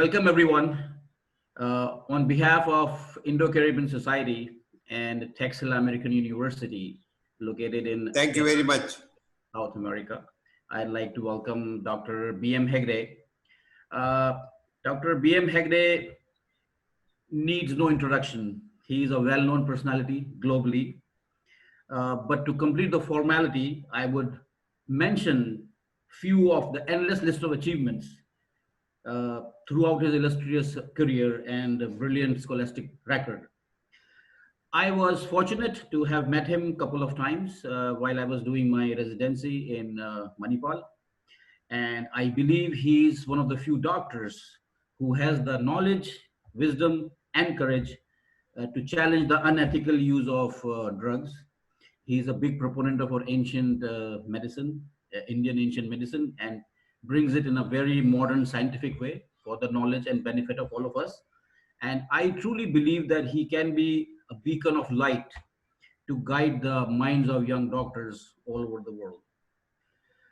welcome everyone. On behalf of Indo-Caribbean Society and Texila American University, located in Thank you very much. South America, I'd like to welcome Dr. B M Hegde. Uh, Dr. B M Hegde needs no introduction. He is a well-known personality globally. But to complete the formality, I would mention few of the endless list of achievements throughout his illustrious career and a brilliant scholastic record. I was fortunate to have met him a couple of times while I was doing my residency in Manipal. And I believe he's one of the few doctors who has the knowledge, wisdom, and courage to challenge the unethical use of drugs. He's a big proponent of our ancient medicine, Indian ancient medicine, and brings it in a very modern scientific way for the knowledge and benefit of all of us. And I truly believe that he can be a beacon of light to guide the minds of young doctors all over the world.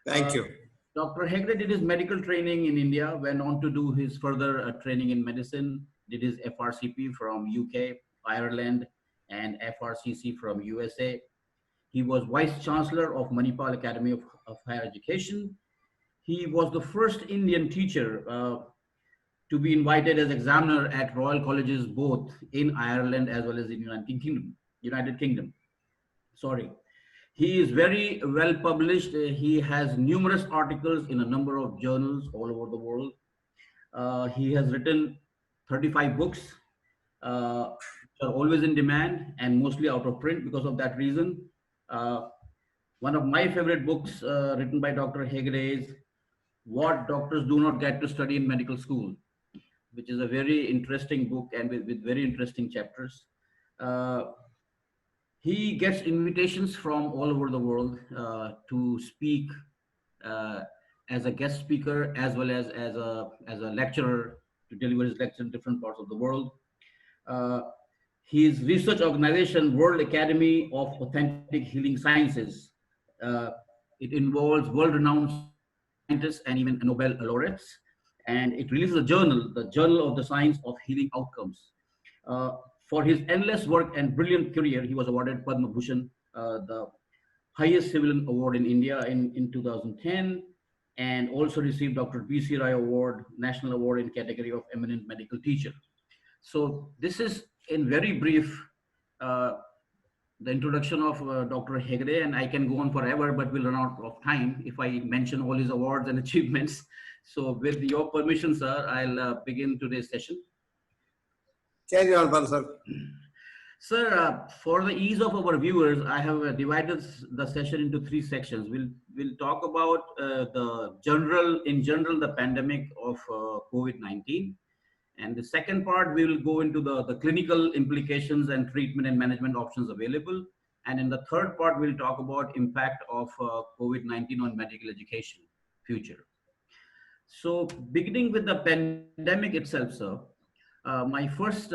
Thank you. Dr. Hegde did his medical training in India, went on to do his further training in medicine, did his FRCP from UK, Ireland, and FRCC from USA. He was Vice Chancellor of Manipal Academy of Higher Education. He was the first Indian teacher to be invited as examiner at Royal Colleges both in Ireland as well as in United Kingdom. Sorry. He is very well published. He has numerous articles in a number of journals all over the world. He has written 35 books, which are always in demand and mostly out of print because of that reason. One of my favorite books written by Dr. Hegde is What Doctors Do Not Get to Study in Medical School, which is a very interesting book and with very interesting chapters. He gets invitations from all over the world to speak as a guest speaker as well as a lecturer to deliver his lecture in different parts of the world. His research organization, World Academy of Authentic Healing Sciences, it involves world-renowned scientists and even Nobel laureates, and it releases a journal, the Journal of the Science of Healing Outcomes. For his endless work and brilliant career, he was awarded Padma Bhushan, the highest civilian award in India in 2010, and also received Dr. B.C. Rai Award, National Award in category of Eminent Medical Teacher. So this is in very brief the introduction of Dr. Hegde, and I can go on forever, but we'll run out of time if I mention all his awards and achievements. So with your permission, sir, I'll begin today's session. Carry on, Bansal. Sir, for the ease of our viewers, I have divided the session into three sections. We'll talk about in general, the pandemic of COVID-19. And the second part, we will go into the clinical implications and treatment and management options available. And in the third part, we'll talk about impact of COVID-19 on medical education future. So beginning with the pandemic itself, sir, my first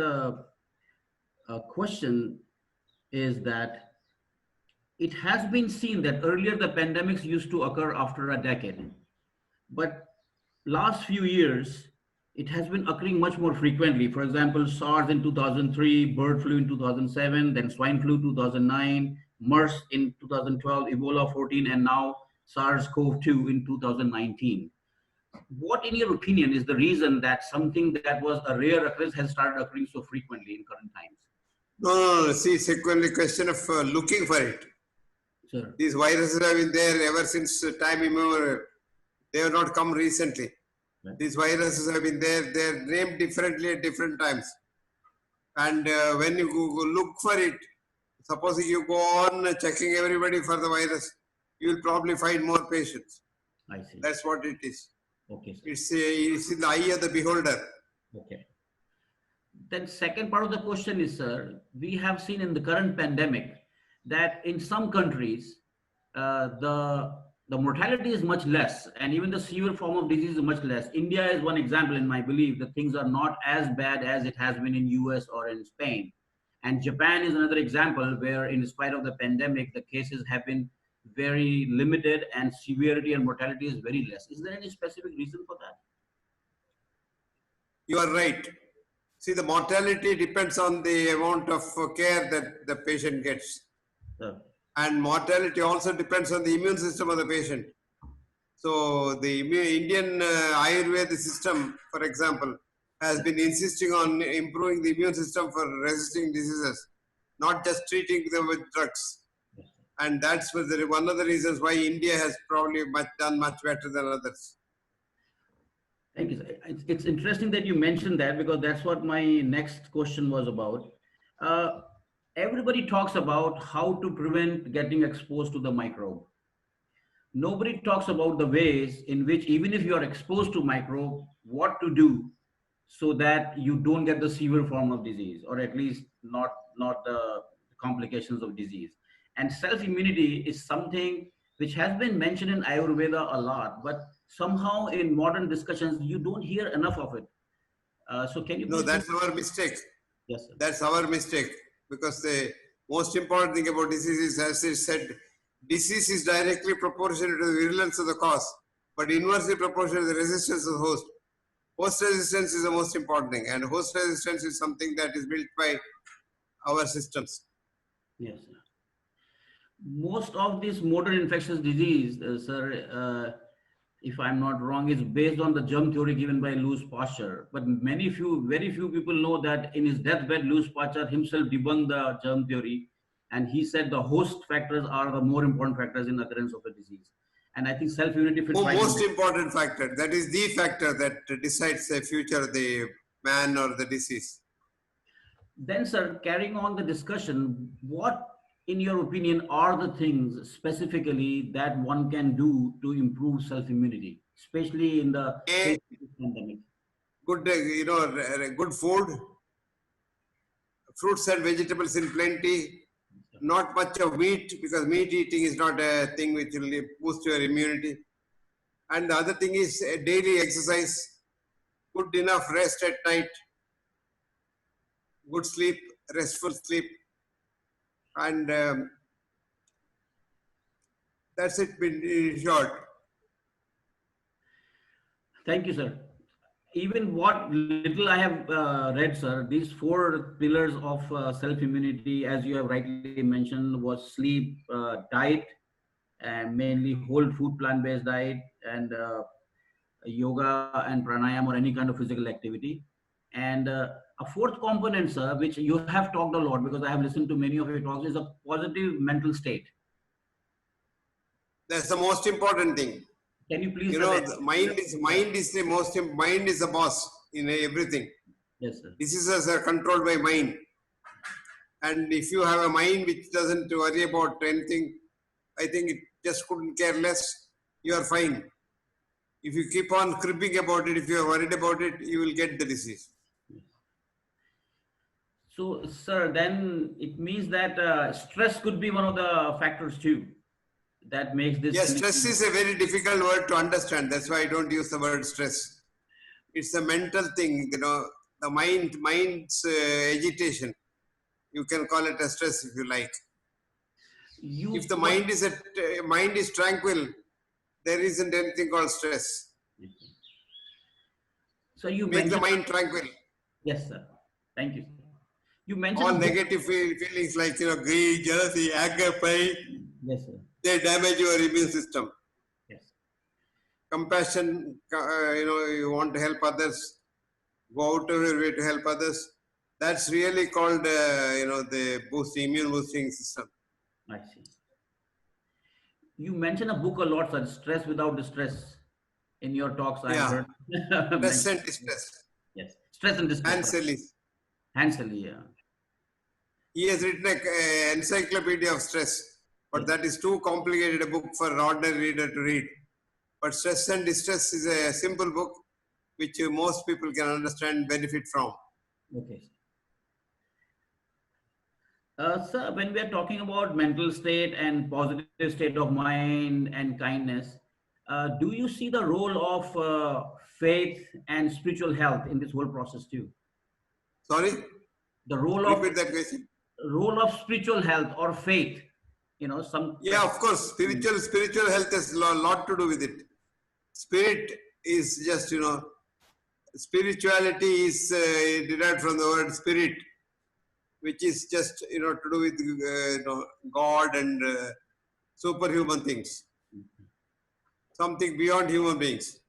question is that it has been seen that earlier the pandemics used to occur after a decade, but last few years, it has been occurring much more frequently. For example, SARS in 2003, bird flu in 2007, then swine flu 2009, MERS in 2012, Ebola 14, and now SARS-CoV-2 in 2019. What, in your opinion, is the reason that something that was a rare occurrence has started occurring so frequently in current times? No. See, secondly, question of looking for it. Sure. These viruses have been there ever since time immemorial. They have not come recently. Right. These viruses have been there. They're named differently at different times. And when you go look for it, suppose you go on checking everybody for the virus, you will probably find more patients. I see. That's what it is. Okay, sir. It's in the eye of the beholder. Okay. Then second part of the question is, sir, we have seen in the current pandemic that in some countries, the mortality is much less, and even the severe form of disease is much less. India is one example, in my belief, that things are not as bad as it has been in US or in Spain. And Japan is another example where, in spite of the pandemic, the cases have been very limited and severity and mortality is very less. Is there any specific reason for that? You are right. See, the mortality depends on the amount of care that the patient gets. And mortality also depends on the immune system of the patient. So the Indian Ayurveda system, for example, has been insisting on improving the immune system for resisting diseases, not just treating them with drugs. And that's one of the reasons why India has probably done much better than others. Thank you, sir. It's interesting that you mentioned that, because that's what my next question was about. Uh, Everybody talks about how to prevent getting exposed to the microbe. Nobody talks about the ways in which, even if you are exposed to microbe, what to do so that you don't get the severe form of disease, or at least not the complications of disease. And self immunity is something which has been mentioned in Ayurveda a lot, but somehow in modern discussions you don't hear enough of it. So can you No, please? that's our mistake. Yes, sir. That's our mistake, because the most important thing about disease is, as I said, disease is directly proportional to the virulence of the cause, but inversely proportional to the resistance of the host. Host resistance is the most important thing, and host resistance is something that is built by our systems. Yes, sir. Most of these modern infectious disease, sir, if I'm not wrong, is based on the germ theory given by Louis Pasteur. But very few people know that in his deathbed, Louis Pasteur himself debunked the germ theory, and he said the host factors are the more important factors in occurrence of a disease. And I think self-immunity fits right. Most important factor, that is the factor that decides the future of the man or the disease. Then, sir, carrying on the discussion, what, in your opinion, are the things specifically that one can do to improve self-immunity, especially in the pandemic? Good, good food, fruits and vegetables in plenty, not much of meat, because meat eating is not a thing which will boost your immunity. And the other thing is daily exercise, good enough rest at night, good sleep, restful sleep, and that's it in short. Thank you, sir. Even what little I have read, sir, these four pillars of self-immunity, as you have rightly mentioned, was sleep, diet, and mainly whole food, plant-based diet, and yoga and pranayama, or any kind of physical activity. And a fourth component, sir, which you have talked a lot, because I have listened to many of your talks, is a positive mental state. That's the most important thing. Can you please? The mind is the boss in everything. Yes, sir. Diseases are controlled by mind. And if you have a mind which doesn't worry about anything, I think it just couldn't care less, you are fine. If you keep on cribbing about it, if you are worried about it, you will get the disease. So, sir, then it means that stress could be one of the factors too that makes this. Yes, stress is a very difficult word to understand. That's why I don't use the word stress. It's a mental thing, the mind's agitation. You can call it a stress if you like. If the mind is tranquil, there isn't anything called stress. So you make the mind tranquil. Yes, sir. Thank you, sir. You mentioned all negative feelings like greed, jealousy, anger, pride. Yes, sir. They damage your immune system. Yes. Compassion, you want to help others, go out of your way to help others. That's really called, the immune boosting system. I see. You mentioned a book a lot, sir, Stress Without Distress. In your talks, I heard. Stress and Distress. Yes. Stress and Distress. Hansel, yeah. He has written an encyclopedia of stress, but that is too complicated a book for an ordinary reader to read. But Stress and Distress is a simple book which most people can understand and benefit from. Okay. Sir, when we are talking about mental state and positive state of mind and kindness, do you see the role of faith and spiritual health in this whole process too? Sorry? The role Repeat that question. Role of spiritual health or faith, some. Yeah, of course. Spiritual health has a lot to do with it. Spirit is just, spirituality is derived from the word spirit, which is just to do with God and superhuman things, something beyond human beings.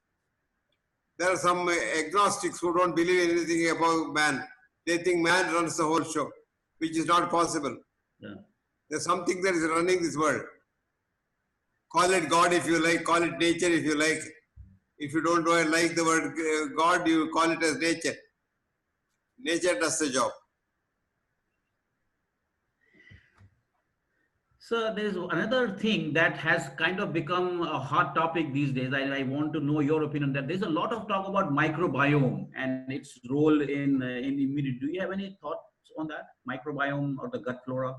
There are some agnostics who don't believe anything about man. They think man runs the whole show, which is not possible. Yeah. There's something that is running this world. Call it God if you like, call it nature if you like. If you don't like the word God, you call it as nature. Nature does the job. So there's another thing that has kind of become a hot topic these days. I want to know your opinion that there's a lot of talk about microbiome and its role in immunity. Do you have any thoughts on that? Microbiome or the gut flora?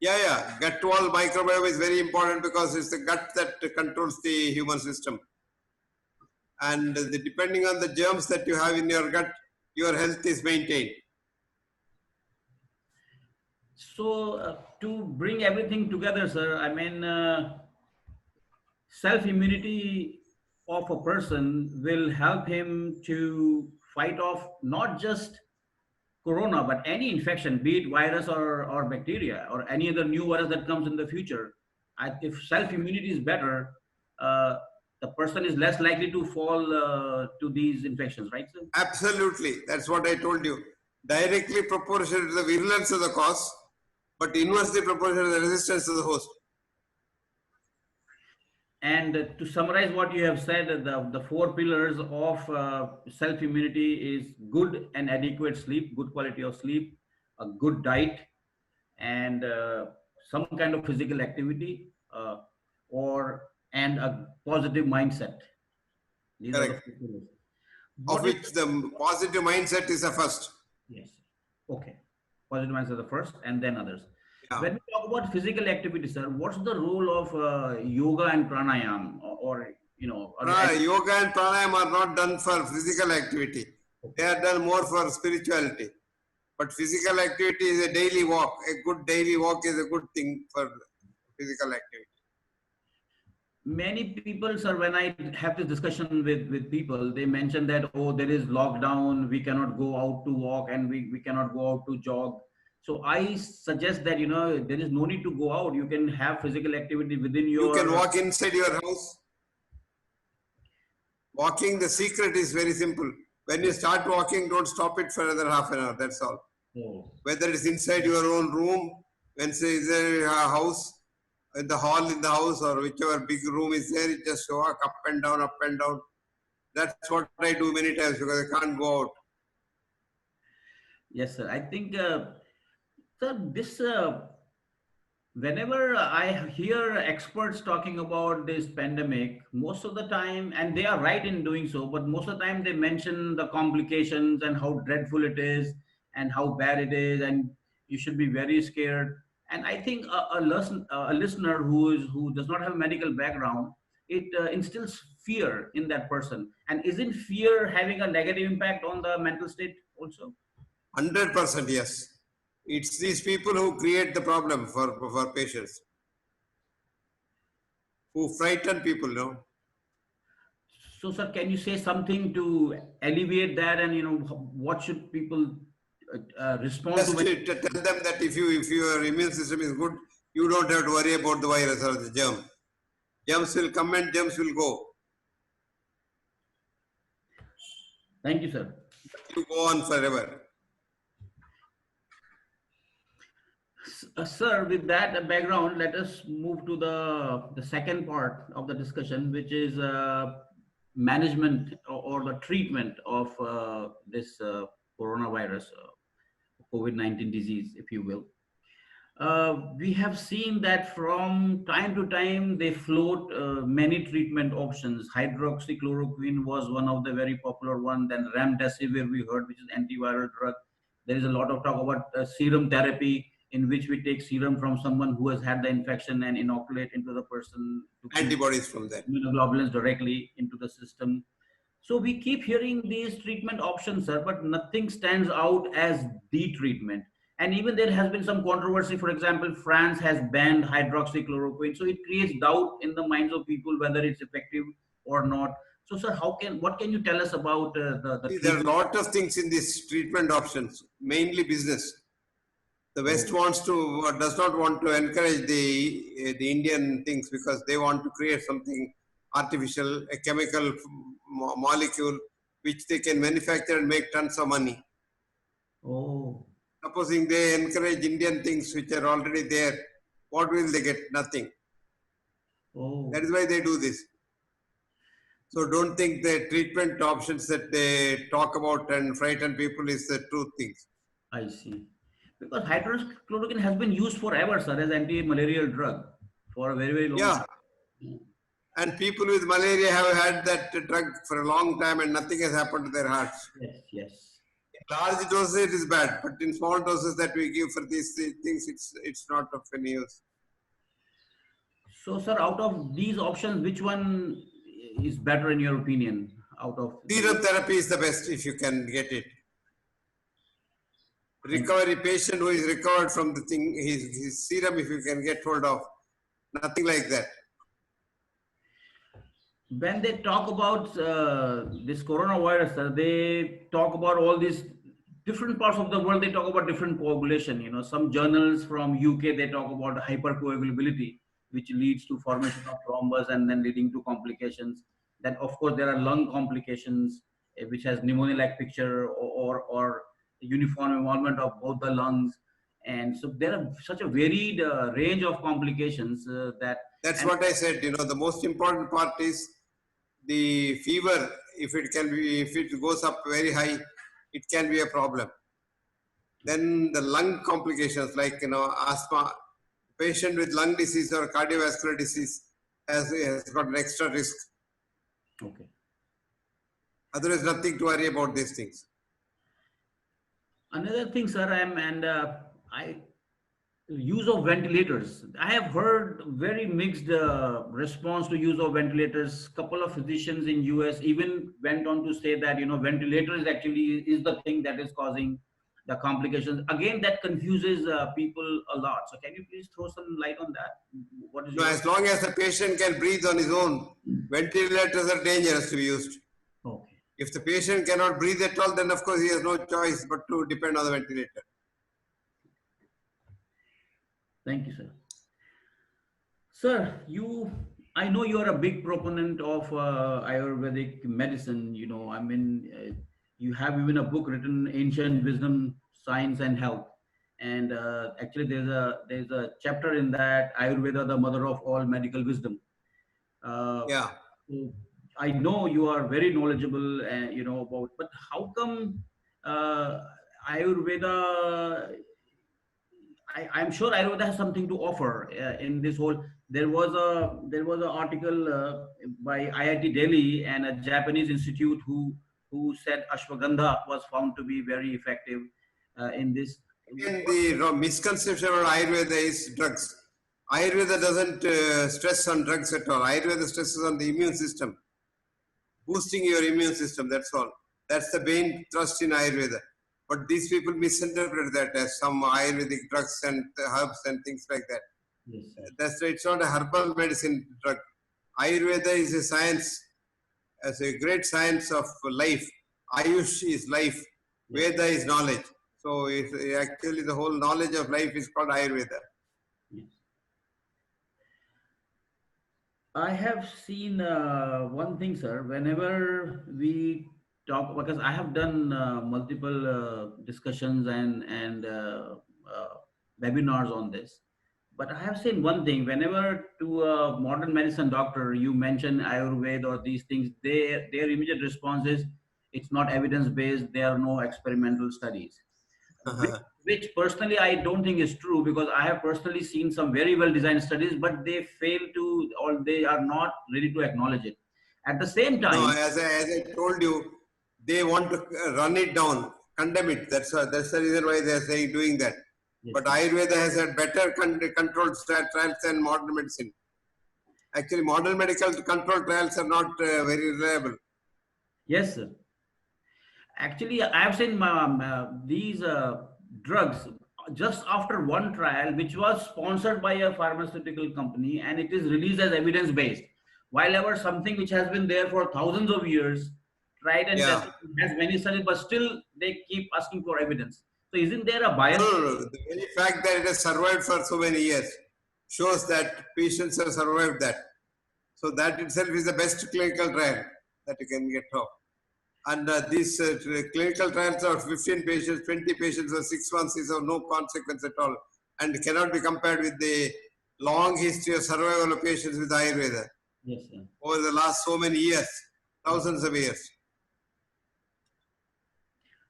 Yeah. Gut wall microbiome is very important because it's the gut that controls the human system. And depending on the germs that you have in your gut, your health is maintained. So to bring everything together, sir, I mean, self-immunity of a person will help him to fight off not just corona, but any infection, be it virus or bacteria or any other new virus that comes in the future. If self-immunity is better, uh, the person is less likely to fall to these infections, right, sir? Absolutely. That's what I told you. Directly proportional to the virulence of the cause, but inversely proportional to the resistance of the host. And to summarize what you have said, the four pillars of self-immunity is good and adequate sleep, good quality of sleep, a good diet, and some kind of physical activity, and a positive mindset. These are the Correct. four pillars. Of What is which the positive mindset is the first. yes? Okay, positive mindset the first, and then others. Yeah. When we talk about physical activity, sir, what's the role of yoga and pranayam, Yoga and pranayam are not done for physical activity. They are done more for spirituality. But physical activity is a daily walk. A good daily walk is a good thing for physical activity. Many people, sir, when I have this discussion with people, they mention that, oh, there is lockdown, we cannot go out to walk and we cannot go out to jog. So I suggest that, there is no need to go out. You can have physical activity within You can your... walk inside your house. Walking, the secret is very simple. When you start walking, don't stop it for another half an hour. That's all. Oh. Whether it's inside your own room, when say is there a house, in the hall in the house, or whichever big room is there, you just walk up and down, up and down. That's what I do many times because I can't go out. Yes, sir. I think, sir, this whenever I hear experts talking about this pandemic, most of the time, and they are right in doing so, but most of the time they mention the complications and how dreadful it is and how bad it is, and you should be very scared. And I think a listener who does not have a medical background, it instills fear in that person. And isn't fear having a negative impact on the mental state also? 100% yes. It's these people who create the problem for patients, who frighten people, So, sir, can you say something to alleviate that, and what should people respond to Just when? to tell them that if your immune system is good, you don't have to worry about the virus or the germ. Germs will come and germs will go. Thank you, sir. You go on forever. Sir, with that background, let us move to the second part of the discussion, which is management or the treatment of this coronavirus, COVID-19 disease, if you will. We have seen that from time to time they float many treatment options. Hydroxychloroquine was one of the very popular one. Then remdesivir we heard, which is antiviral drug. There is a lot of talk about serum therapy, in which we take serum from someone who has had the infection and inoculate into the person to Antibodies from that. immunoglobulins directly into the system. So we keep hearing these treatment options, sir, but nothing stands out as the treatment. And even there has been some controversy. For example, France has banned hydroxychloroquine. So it creates doubt in the minds of people whether it's effective or not. So, sir, what can you tell us about the See, there are a treatment? lot of things in these treatment options, mainly business. The West Oh, wants to does not want to encourage the Indian things because they want to create something artificial, a chemical molecule which they can manufacture and make tons of money. oh, Supposing they encourage Indian things which are already there, what will they get? Nothing. That oh. is why they do this. So don't think the treatment options that they talk about and frighten people is the true things. I see. Because hydroxychloroquine has been used forever, sir, as anti-malarial drug for a very, very long Yeah, time. and people with malaria have had that drug for a long time and nothing has happened to their hearts. Yes, yes. In large doses it is bad, but in small doses that we give for these things, it's not of any use. So, sir, out of these options, which one is better in your opinion? Out of the, Serum therapy is the best if you can get it. and Recovery patient who is recovered from the thing, his serum if you can get hold of, nothing like that. when they talk about this coronavirus, sir, they talk about all these different parts of the world. They talk about different coagulation. You know, some journals from UK they talk about hypercoagulability, which leads to formation of thrombus and then leading to complications. Then, of course, there are lung complications, which has pneumonia-like picture or uniform involvement of both the lungs. And so there are such a varied range of complications that. That's And what I said. You know, the most important part is the fever. If it goes up very high, it can be a problem. Then the lung complications like asthma, patient with lung disease or cardiovascular disease has got an extra risk. okay. Otherwise, nothing to worry about these things. Another thing, sir, I use of ventilators. I have heard very mixed response to use of ventilators. Couple of physicians in US even went on to say that ventilators actually is the thing that is causing the complications. Again, that confuses people a lot. So, can you please throw some light on that? What is No, your as long as the patient can breathe on his own, ventilators are dangerous to be used. okay? If the patient cannot breathe at all, then of course he has no choice but to depend on the ventilator. Thank you, sir. Sir, I know you are a big proponent of Ayurvedic medicine. You have even a book written, Ancient Wisdom, Science and Health. And actually, there's a chapter in that, Ayurveda, the mother of all medical wisdom. Uh, Yeah. so I know you are very knowledgeable, about, but how come uh, Ayurveda I'm sure Ayurveda has something to offer in this whole. There was an article by IIT Delhi and a Japanese institute who said ashwagandha was found to be very effective in this. Again, the misconception of Ayurveda is drugs. Ayurveda doesn't stress on drugs at all. Ayurveda stresses on the immune system, boosting your immune system. That's all. That's the main thrust in Ayurveda. But these people misinterpret that as some Ayurvedic drugs and herbs and things like that. Yes, yes, That's right. It's not a herbal medicine drug. Ayurveda is a science, as a great science of life. Ayush is life. yes, Veda is knowledge. So it's actually the whole knowledge of life is called Ayurveda. yes. I have seen one thing, sir. Whenever we talk, because I have done multiple discussions and webinars on this, but I have seen one thing. Whenever to a modern medicine doctor you mention Ayurveda or these things, their immediate response is, "It's not evidence based. There are no experimental studies." Which personally I don't think is true, because I have personally seen some very well designed studies, but they fail to, or they are not ready to acknowledge it. At the same No, time, as I told you, they want to run it down, condemn it. That's the reason why they are saying doing that. yes, But yes, Ayurveda has a better controlled trials than modern medicine. Actually, modern medical control trials are not very reliable. yes, sir. Actually, I have seen these drugs just after one trial, which was sponsored by a pharmaceutical company, and it is released as evidence based. while ever something which has been there for thousands of years, tried and Yeah. tested, has many studies, but still they keep asking for evidence. So isn't there a No, bias? no, no. The very fact that it has survived for so many years shows that patients have survived that. So that itself is the best clinical trial that you can get of. And these clinical trials are 15 patients, 20 patients, or 6 months is of no consequence at all, and cannot be compared with the long history of survival of patients with Ayurveda Yes, sir. over the last so many years, thousands of years.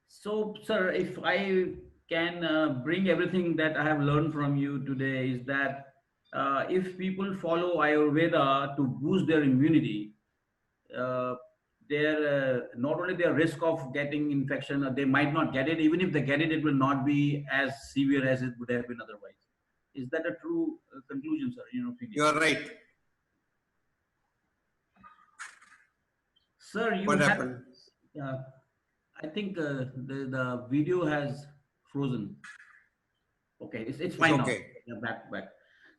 So, sir, if I can bring everything that I have learned from you today, is that if people follow Ayurveda to boost their immunity, uh, their not only their risk of getting infection, they might not get it. Even if they get it, it will not be as severe as it would have been otherwise. Is that a true conclusion, sir, in your opinion? You are right. Sir, you What have. happened? Uh, I think the video has frozen. Okay, it's It's fine now. okay. Yeah, back.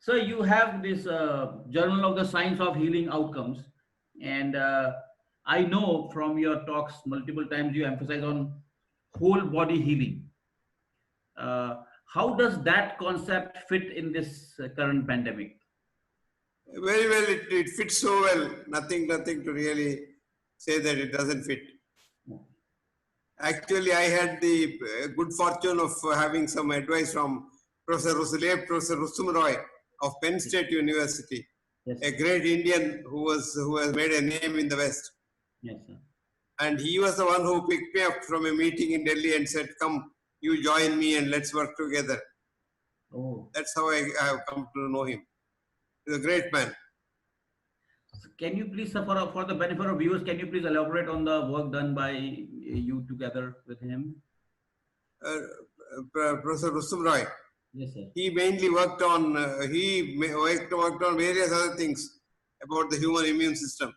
So you have this Journal of the Science of Healing Outcomes, and I know from your talks multiple times you emphasize on whole body healing. Uh, how does that concept fit in this current pandemic? Very well, it fits so well. Nothing to really say that it doesn't fit. Actually, I had the good fortune of having some advice from Professor Rusum Roy of Penn State University, Yes, a great Indian who has made a name in the West. yes, sir. And he was the one who picked me up from a meeting in Delhi and said, "Come, you join me and let's work together." Oh, That's how I have come to know him. He's a great man. can you please, sir, for the benefit of viewers, can you please elaborate on the work done by you together with him? Professor Rusum Roy. Yes, sir. He mainly worked on worked on various other things about the human immune system,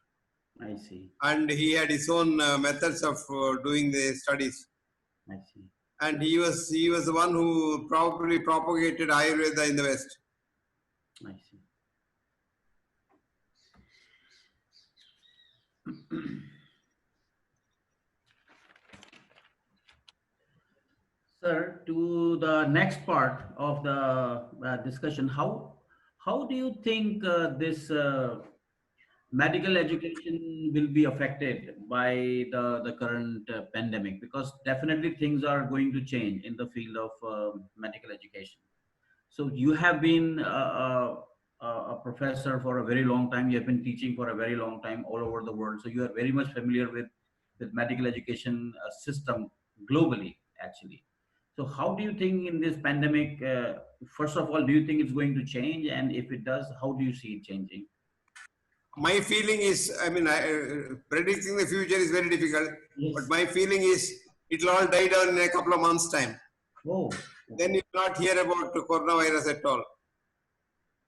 I see. and he had his own methods of doing the studies. I see. And he was the one who probably propagated Ayurveda in the West. I see. Sir, to the next part of the discussion, how do you think this medical education will be affected by the current pandemic? Because definitely things are going to change in the field of medical education. So you have been a professor for a very long time. You have been teaching for a very long time all over the world. So you are very much familiar with medical education system globally, actually. So how do you think in this pandemic, first of all, do you think it's going to change? And if it does, how do you see it changing? My feeling is, predicting the future is very difficult, Yes. but my feeling is it will all die down in a couple of months' time. Oh, Then you will not hear about the coronavirus at all.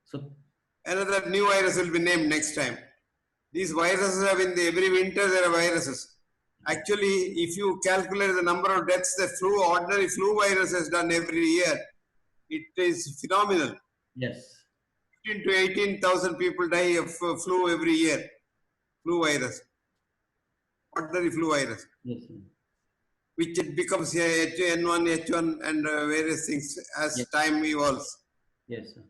so Another new virus will be named next time. These viruses have been every winter there are viruses. Actually, if you calculate the number of deaths the ordinary flu virus has done every year, it is phenomenal. yes. 15 to 18,000 people die of flu every year. Flu virus, ordinary flu virus, Yes. Sir. which it becomes H1N1, H1, and various things as Yes. time evolves. Yes, sir.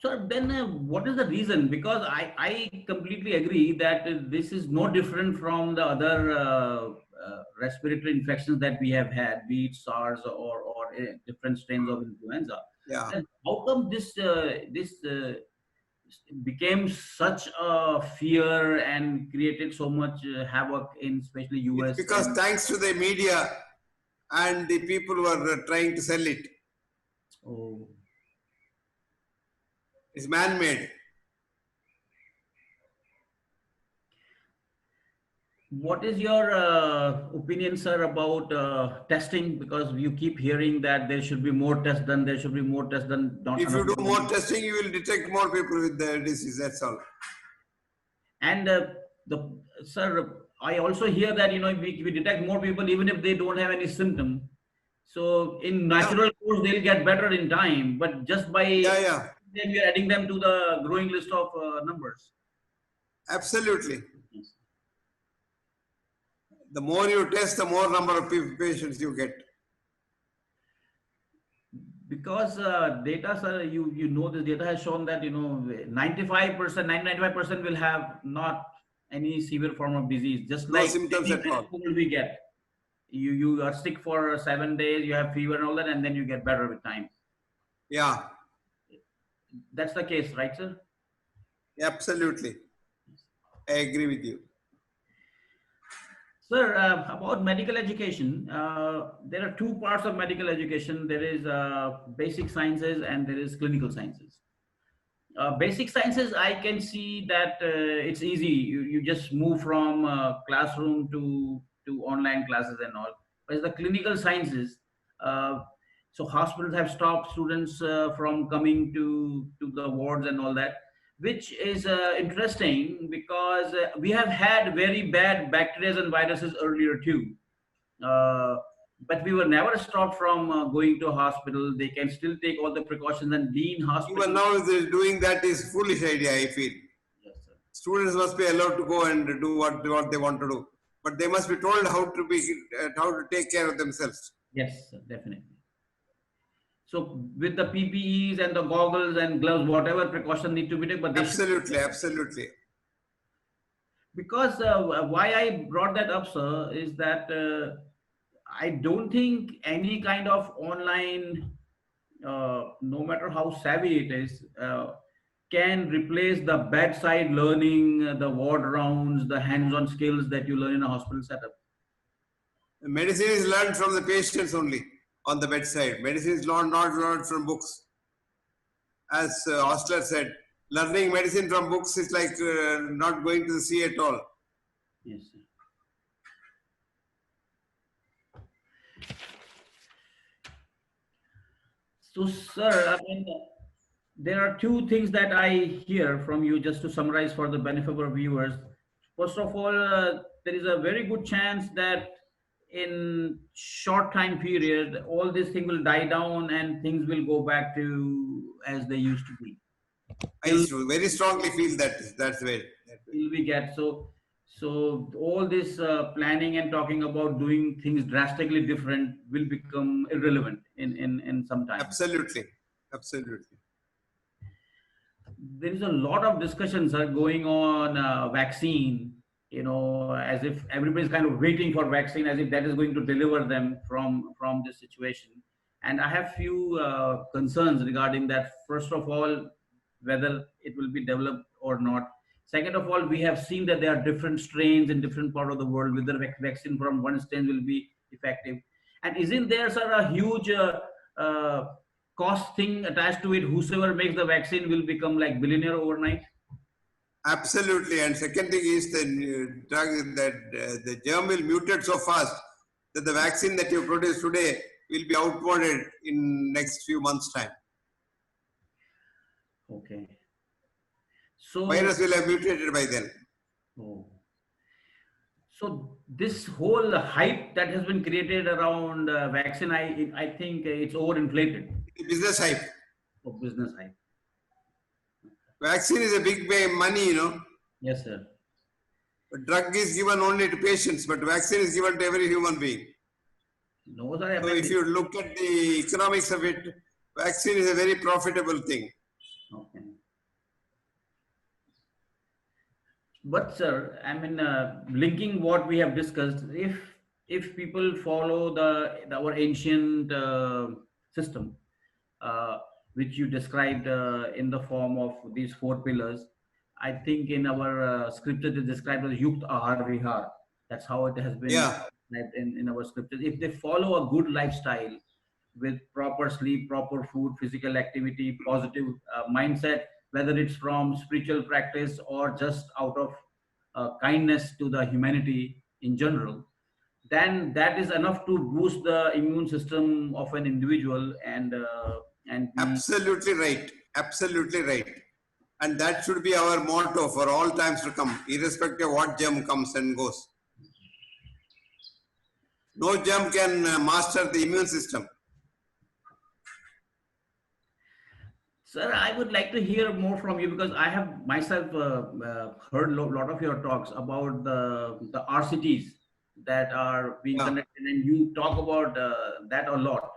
So then, what is the reason? Because I completely agree that this is no different from the other respiratory infections that we have had, be it SARS or different strains of influenza. Yeah. And how come this became such a fear and created so much havoc in especially US? It's because thanks to the media and the people who are trying to sell it. Oh. It's man-made. What is your opinion, sir, about testing? Because you keep hearing that there should be more tests done, there should be more tests done. If you do more testing, you will detect more people with the disease, that's all. And sir, I also hear that, we detect more people even if they don't have any symptom. So in natural course, they'll get better in time, but just by then we are adding them to the growing list of numbers. Absolutely. Yes. The more you test, the more number of patients you get. Because data, sir, you know, this data has shown that 95%, 95% will have not any severe form of disease, just No like symptoms any at all. cold we get. You are sick for 7 days, you have fever and all that, and then you get better with time. Yeah, That's the case, right, sir? absolutely. I agree with you. Sir, about medical education, there are two parts of medical education. There is basic sciences and there is clinical sciences. Basic sciences, I can see that it's easy. You just move from classroom to online classes and all. But the clinical sciences, uh, so hospitals have stopped students from coming to the wards and all that, which is interesting because we have had very bad bacteria and viruses earlier too. Uh, but we were never stopped from going to a hospital. They can still take all the precautions and be in Even hospital. now, doing that is foolish idea, I feel. Yes, sir. Students must be allowed to go and do what they want to do. But they must be told how to take care of themselves. Yes, sir, definitely. So with the PPEs and the goggles and gloves, whatever precaution need to be taken, but they should. Absolutely, absolutely. Because why I brought that up, sir, is that I don't think any kind of online, no matter how savvy it is, can replace the bedside learning, the ward rounds, the hands-on skills that you learn in a hospital setup. Medicine is learned from the patients only on the bedside. Medicine is not learned from books. As Ostler said, learning medicine from books is like not going to the sea at all. Yes, sir. So, sir, I mean, there are two things that I hear from you, just to summarize for the benefit of our viewers. First of all, there is a very good chance that in short time period, all this thing will die down and things will go back to as they used to be. I very strongly feel that's way. Till we get so all this planning and talking about doing things drastically different will become irrelevant in some time. Absolutely, absolutely. There is a lot of discussions are going on vaccine, as if everybody's kind of waiting for vaccine, as if that is going to deliver them from this situation. And I have few concerns regarding that. First of all, whether it will be developed or not. Second of all, we have seen that there are different strains in different part of the world, whether vaccine from one strain will be effective. And isn't there, sir, a huge uh, cost thing attached to it? Whosoever makes the vaccine will become like billionaire overnight. Absolutely. And second thing is the drug that the germ will mutate so fast that the vaccine that you produce today will be outmoded in next few months' time. Okay. So Virus will have mutated by then. oh. So this whole hype that has been created around vaccine, I think it's overinflated. Business hype. For business hype. Vaccine is a big money, Yes, sir. But drug is given only to patients, but vaccine is given to every human being. No, sir. So if you look at the economics of it, vaccine is a very profitable thing. Okay. But sir, I mean, linking what we have discussed, if people follow our ancient system, which you described in the form of these four pillars, I think in our scriptures it is described as Yukt Ahar Vihar. That's how it has been described in our scriptures. If they follow a good lifestyle with proper sleep, proper food, physical activity, positive mindset, whether it's from spiritual practice or just out of kindness to the humanity in general, then that is enough to boost the immune system of an individual and absolutely right. Absolutely right. And that should be our motto for all times to come, irrespective of what germ comes and goes. No germ can master the immune system. Sir, I would like to hear more from you because I have myself heard a lot of your talks about the RCTs that are being Yeah, conducted, and you talk about that a lot,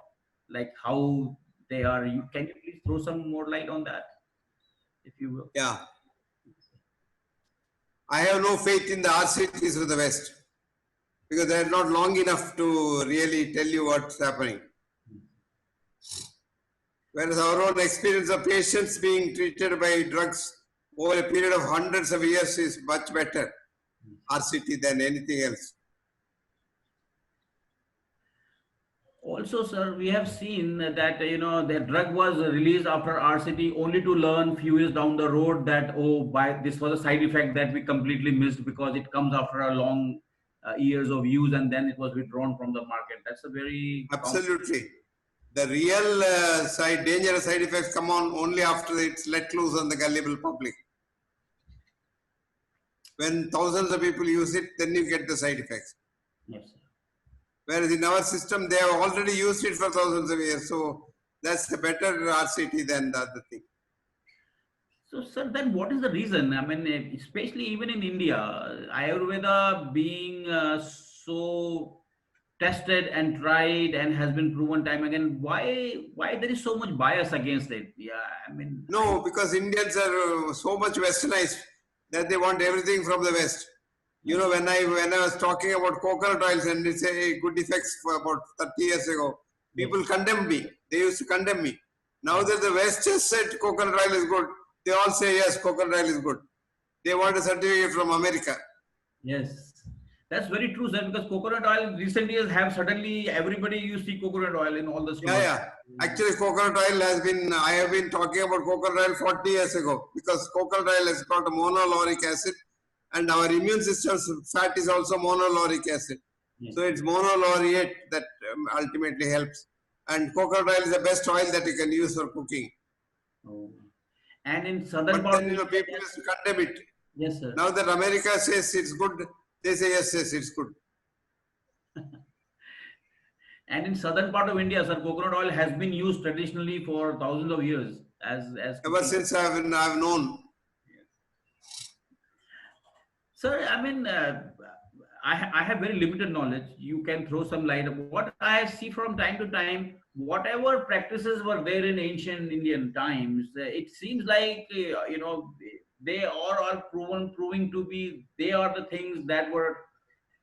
like how they are. Can you please throw some more light on that, if you will? yeah. I have no faith in the RCTs of the West because they are not long enough to really tell you what's happening. Whereas our own experience of patients being treated by drugs over a period of hundreds of years is much better RCT than anything else. Also, sir, we have seen that the drug was released after RCT only to learn few years down the road that, oh, by this was a side effect that we completely missed because it comes after a long years of use, and then it was withdrawn from the market. That's a very common. Absolutely. The real dangerous side effects come on only after it's let loose on the gullible public. When thousands of people use it, then you get the side effects. Yes, sir. Whereas in our system, they have already used it for thousands of years. So that's the better RCT than the other thing. So, sir, then what is the reason? I mean, especially even in India, Ayurveda being so tested and tried and has been proven time again, why there is so much bias against it? Yeah, I mean, No, because Indians are so much westernized that they want everything from the West. You know, when I was talking about coconut oils and it's a good effects for about 30 years ago, yes, people condemned me. They used to condemn me. Now that the West has said coconut oil is good, they all say yes, coconut oil is good. They want a certificate from America. yes, that's very true, sir. Because coconut oil recently has have suddenly everybody you see coconut oil in all the Yeah, stores. yeah. Actually, coconut oil has been, I have been talking about coconut oil 40 years ago because coconut oil has got a monolauric acid and our immune system's fat is also monolauric acid. Yes. So it's monolauriate that ultimately helps. And coconut oil is the best oil that you can use for cooking. Oh. And in southern But part then, of India, people used to condemn it. yes, sir. Now that America says it's good, they say yes, yes, it's good. And in southern part of India, sir, coconut oil has been used traditionally for thousands of years as Ever cooking. since I've known. Sir, I mean, I have very limited knowledge. You can throw some light. What I see from time to time, whatever practices were there in ancient Indian times, it seems like they are proving to be. They are the things that were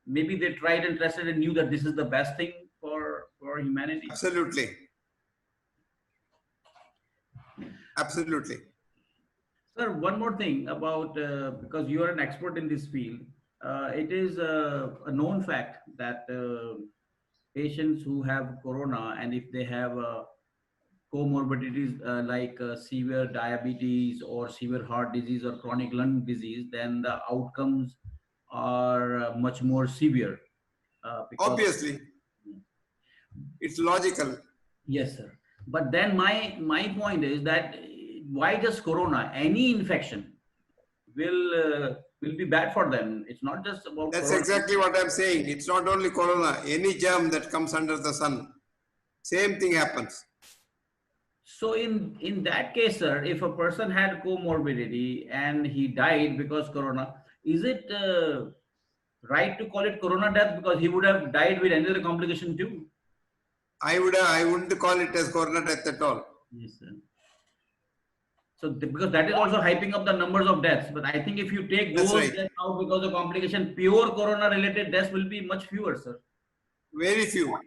maybe they tried and tested and knew that this is the best thing for humanity. Absolutely. Absolutely. Sir, one more thing about because you are an expert in this field, it is a known fact that patients who have corona and if they have comorbidities like severe diabetes or severe heart disease or chronic lung disease, then the outcomes are much more severe because of. Obviously, it's logical. Yes, sir. But then my point is that why just corona? Any infection will be bad for them. It's not just about That's corona. exactly what I'm saying. It's not only corona, any germ that comes under the sun, same thing happens. So in that case, sir, if a person had comorbidity and he died because corona, is it right to call it corona death because he would have died with any other complication too? I wouldn't call it as corona death at all. Yes, sir. So because that is also hyping up the numbers of deaths. But I think if you take That's those right. deaths out because of complication, pure corona related deaths will be much fewer, sir. Very few.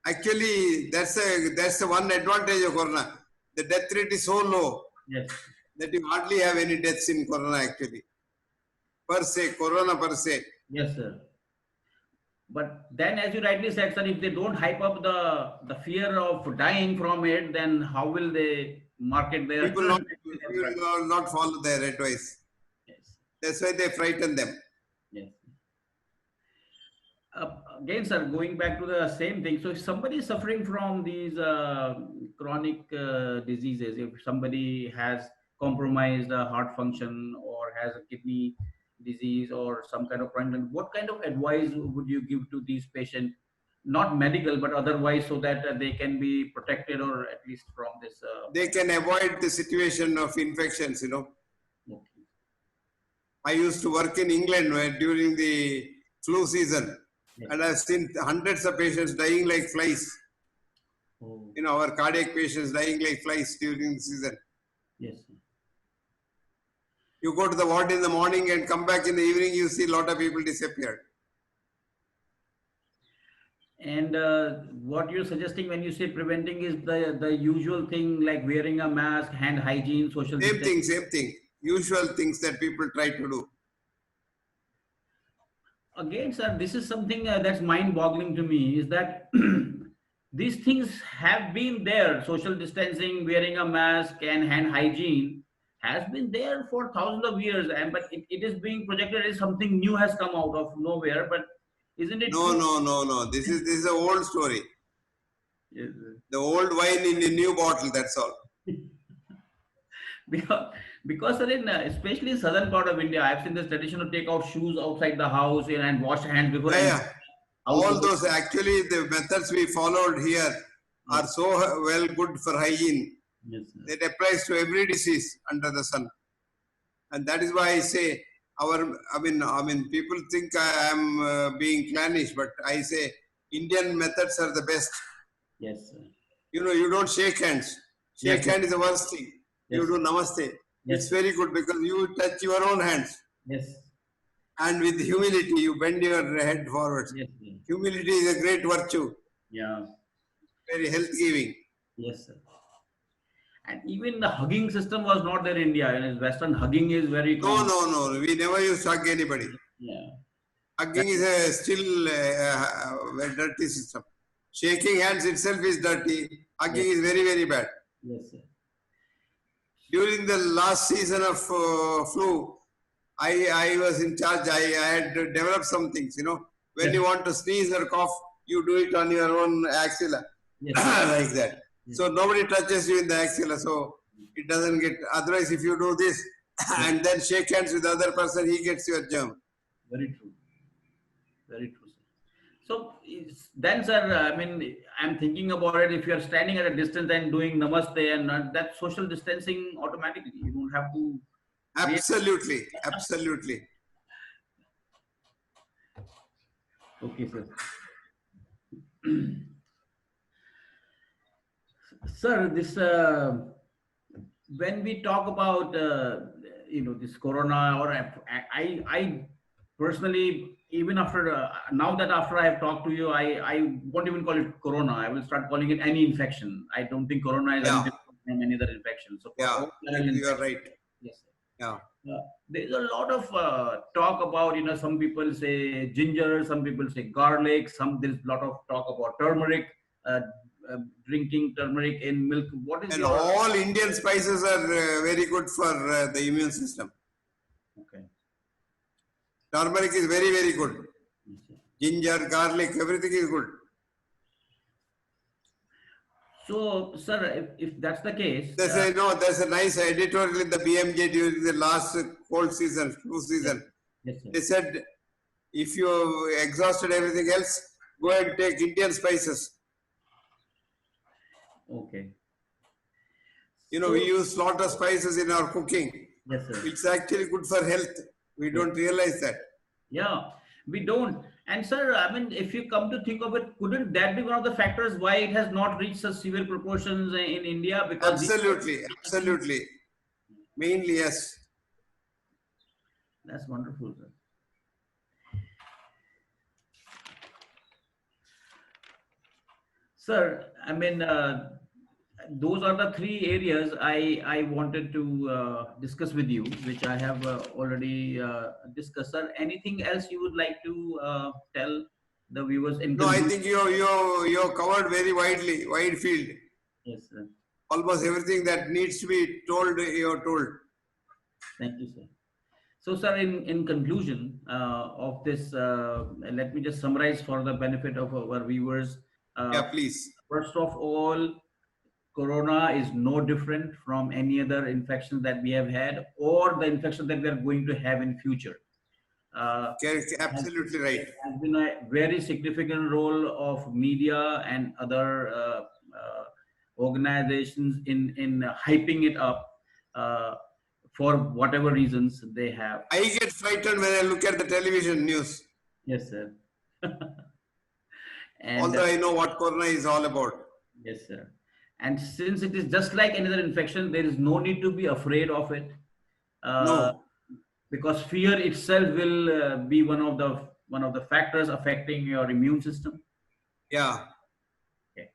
Actually, that's the one advantage of corona. The death rate is so low Yes. that you hardly have any deaths in corona actually. Per se, corona per se. Yes, sir. But then, as you rightly said, sir, if they don't hype up the fear of dying from it, then how will they market their People will not follow their advice. Yes. That's why they frighten them. Yes. Again, sir, going back to the same thing. So, if somebody is suffering from these chronic diseases, if somebody has compromised heart function or has a kidney disease or some kind of chronic, what kind of advice would you give to these patients not medical, but otherwise, so that they can be protected, or at least from this. They can avoid the situation of infections, you know. Okay. I used to work in England during the flu season, Yes. and I've seen hundreds of patients dying like flies. Oh. You know, our cardiac patients dying like flies during the season. Yes, sir. You go to the ward in the morning and come back in the evening, you see a lot of people disappear. And what you're suggesting when you say preventing is the usual thing, like wearing a mask, hand hygiene, social distancing. Same thing. Usual things that people try to do. Again, sir, this is something that's mind-boggling to me, is that these things have been there. Social distancing, wearing a mask, and hand hygiene has been there for thousands of years, and but it is being projected as something new has come out of nowhere. But isn't it true? No. This is an old story. Yes, The old wine in a new bottle, that's all. sir. Because sir, in especially in southern part of India, I've seen this tradition to take out shoes outside the house, and wash hands before entering Yeah. out All of the. those, actually, the methods we followed here are Yes, so well good for hygiene. yes, sir. It applies to every disease under the sun. And that is why I say I mean, people think I am being clannish, but I say Indian methods are the best. Yes, sir. You know, you don't shake hands. Shake Yes, sir. hand is the worst thing. You Yes, do sir. namaste. Yes, It's sir. very good because you touch your own hands. Yes, And with humility, you bend your head forwards. yes, sir. Humility is a great virtue, Yeah, very health giving. yes, sir. And even the hugging system was not there in India. In Western, hugging is very common. No. We never used to hug anybody. Yeah. Hugging is a still a dirty system. Shaking hands itself is dirty. Hugging Yes, is very, very bad. yes, sir. During the last season of flu, I was in charge. I had developed some things, you know. When Yes, you want to sneeze or cough, you do it on your own axilla, yes, like that. yes, So nobody touches you in the axilla, so it doesn't get. Otherwise, if you do this yes. and then shake hands with the other person, he gets your germ. Very true. Very true, sir. So then, sir, I mean, I'm thinking about it. If you are standing at a distance and doing namaste, and that social distancing automatically, you don't have to create. Absolutely. Okay, sir. Sir, this when we talk about this corona, or I personally, even after now that after I have talked to you, I won't even call it corona. I will start calling it any infection. I don't think corona is any Yeah, different from any other infection. So for yeah. all viral You are infections, right. yes, sir. Yeah. There's a lot of talk about, some people say ginger, some people say garlic, there's a lot of talk about turmeric, uh, drinking turmeric in milk. What is And your? all Indian spices are very good for the immune system. Okay. Turmeric is very, very good. Yes, sir. Ginger, garlic, everything is good. So, sir, if that's the case, There's a nice editorial in the BMJ during the last cold season, flu season. yes, sir. They said, if you exhausted everything else, go and take Indian spices. Okay. You know, So, we use lot of spices in our cooking. yes, sir. It's actually good for health. We don't realize that. Yeah, we don't. And sir, I mean, if you come to think of it, couldn't that be one of the factors why it has not reached such severe proportions in India? Because Absolutely. Mainly, yes. that's wonderful, sir. Sir, I mean, those are the three areas I wanted to discuss with you, which I have already discussed. Sir, anything else you would like to tell the viewers in No, I conclusion? think you covered very wide field. Yes, sir. Almost everything that needs to be told, you have told. Thank you, sir. So, sir, in conclusion of this, let me just summarize for the benefit of our viewers. Yeah, please. First of all, corona is no different from any other infection that we have had, or the infection that we are going to have in future. Uh, Absolutely right. has been a very significant role of media and other organizations in hyping it up uh, for whatever reasons they have. I get frightened when I look at the television news. Yes, sir. And Although I know what corona is all about. yes, sir. And since it is just like another infection, there is no need to be afraid of it. Uh, No. because fear itself will be one of the factors affecting your immune system. Yeah. Okay.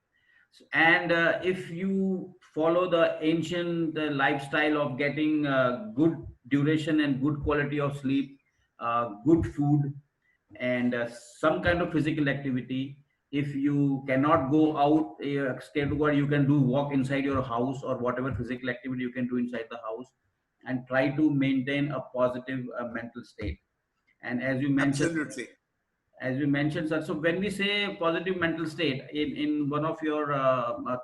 And if you follow the ancient lifestyle of getting good duration and good quality of sleep, good food, and some kind of physical activity, if you cannot go out, state to God, you can do walk inside your house or whatever physical activity you can do inside the house, and try to maintain a positive mental state. And Absolutely. as you mentioned, sir, so when we say positive mental state, in one of your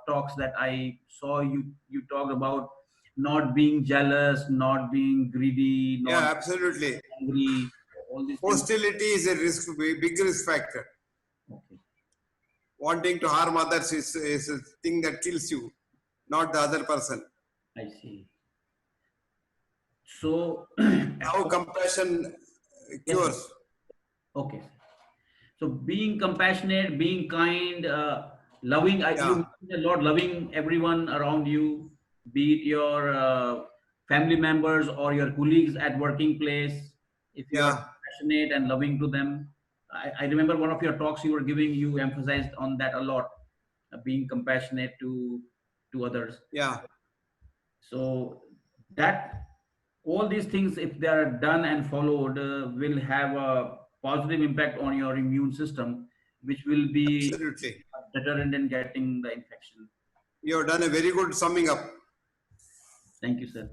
talks that I saw, you talked about not being jealous, not being greedy, Yeah, not absolutely. angry, all these things. Hostility is a risk, big risk factor. Okay, Wanting to harm others is a thing that kills you, not the other person. I see. So, How compassion yes, sir. cures. Okay. So being compassionate, being kind, loving, you Yeah, mentioned a lot, loving everyone around you, be it your family members or your colleagues at working place. If you are yeah, compassionate and loving to them, I remember one of your talks you were giving, you emphasized on that a lot, being compassionate to others. yeah. So that all these things, if they are done and followed, will have a positive impact on your immune system, which will be Absolutely. a deterrent in getting the infection. You have done a very good summing up. Thank you, sir.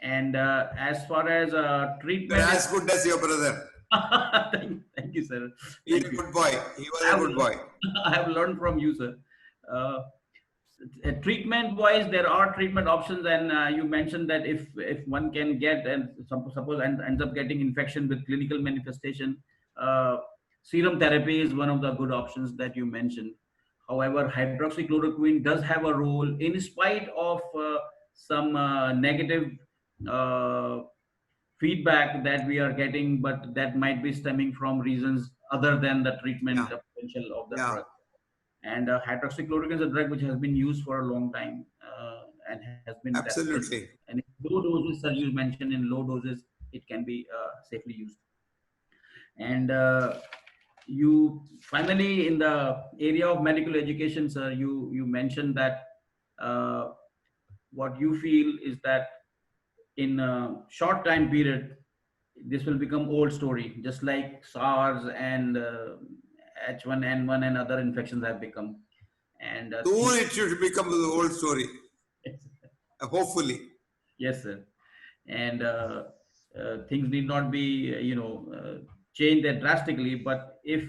And as far as You're treatment is, as good as your brother. thank you, sir. He's Thank a you. good boy. He was I a have good boy. I have learned from you, sir. Uh, treatment wise, there are treatment options, and you mentioned that if one can get and suppose and ends up getting infection with clinical manifestation, uh, serum therapy is one of the good options that you mentioned. However, hydroxychloroquine does have a role in spite of some negative uh, feedback that we are getting, but that might be stemming from reasons other than the treatment Yeah, potential of the yeah. drug. And hydroxychloroquine is a drug which has been used for a long time and has been tested. Absolutely. And in low doses, as you mentioned, in low doses, it can be safely used. And you finally, in the area of medical education, sir, you mentioned that uh, what you feel is that in a short time period, this will become old story, just like SARS and H1N1 and other infections have become. And Soon it should become the old story. Hopefully. yes, sir. And things need not be, changed that drastically. But if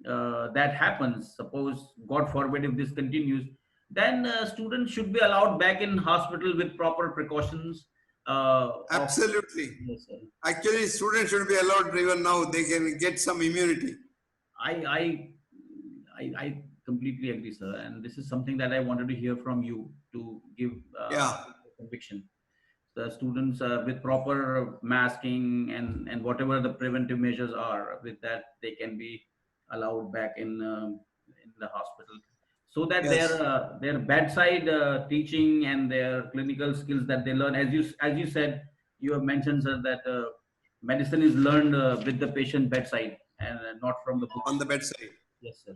that happens, suppose, God forbid, if this continues, then students should be allowed back in hospital with proper precautions. Of Absolutely. yes, sir. Actually, students should be allowed even now. They can get some immunity. I, I, I completely agree, sir. And this is something that I wanted to hear from you to give Yeah, conviction. The students with proper masking and whatever the preventive measures are, with that they can be allowed back in the hospital, so that yes, their bedside teaching and their clinical skills that they learn, as you said, you have mentioned, sir, that medicine is learned with the patient bedside and not from the on books. the bedside. Yes, sir.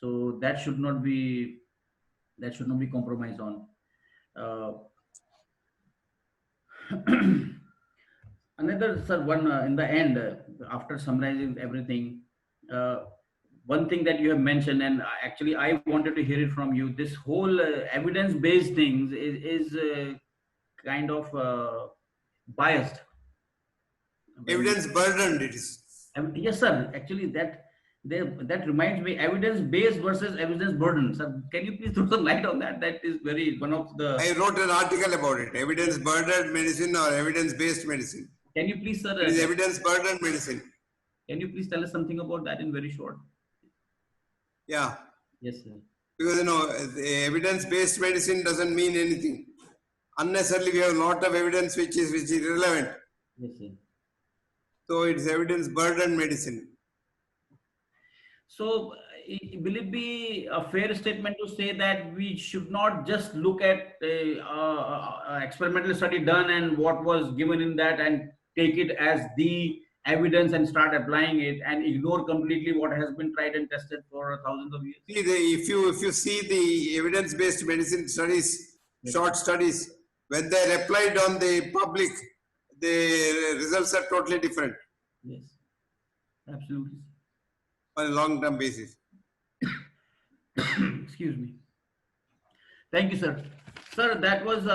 So that should not be compromised on. uh, Another, sir, one in the end, after summarizing everything, uh, one thing that you have mentioned, and actually I wanted to hear it from you. This whole evidence-based things is kind of biased. When Evidence burdened it is. yes, sir, actually that reminds me, evidence-based versus evidence burden. Sir, can you please throw some light on that? That is very one of the. I wrote an article about it. Evidence burdened medicine or evidence based medicine. Can you please, sir? It is evidence burdened medicine. Can you please tell us something about that in very short? Yeah. Yes, sir. Because evidence-based medicine doesn't mean anything. Unnecessarily, we have a lot of evidence which is irrelevant. Yes, sir. So it's evidence-burdened medicine. So, will it be a fair statement to say that we should not just look at a experimental study done and what was given in that and take it as the evidence and start applying it and ignore completely what has been tried and tested for thousands of years? See, if you see the evidence-based medicine studies, Yes. short studies, when they're applied on the public, the results are totally different Yes, absolutely. on a long-term basis. Excuse me. Thank you, sir. Sir, that was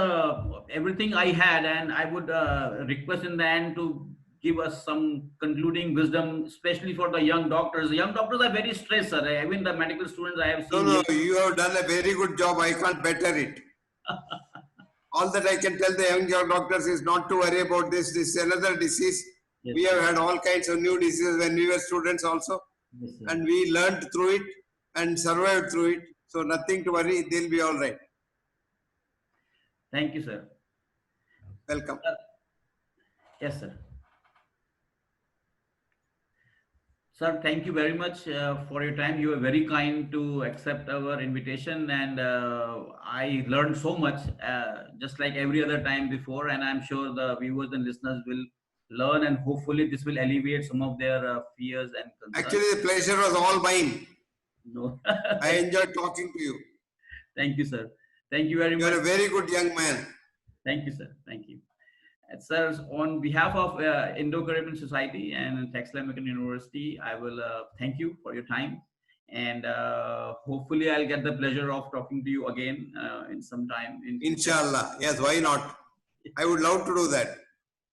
everything I had, and I would request in the end to give us some concluding wisdom, especially for the young doctors. The young doctors are very stressed, sir. Even the medical students I have No, seen no, here. you have done a very good job. I can't better it. All that I can tell the young doctors is not to worry about this. This is another disease. Yes, We have sir. had all kinds of new diseases when we were students also. Yes, sir. And we learned through it and survived through it. So nothing to worry. They'll be all right. Thank you, sir. Welcome. Yes, sir. Sir, thank you very much for your time. You were very kind to accept our invitation, and I learned so much, just like every other time before. And I'm sure the viewers and listeners will learn, and hopefully, this will alleviate some of their fears and concerns. Actually, the pleasure was all mine. No. I enjoyed talking to you. Thank you, sir. Thank you very You much. are a very good young man. Thank you, sir. Thank you. Sir, on behalf of Indo-Caribbean Society and Texila American University, I will thank you for your time, and hopefully I'll get the pleasure of talking to you again in some time. Inshallah. Yes, why not? I would love to do that.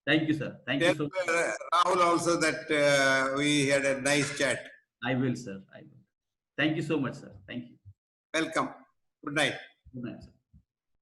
Thank you, sir. Thank you so much. Rahul also that we had a nice chat. I will, sir. I will. Thank you so much, sir. Thank you. Welcome. Good night. Good night, sir.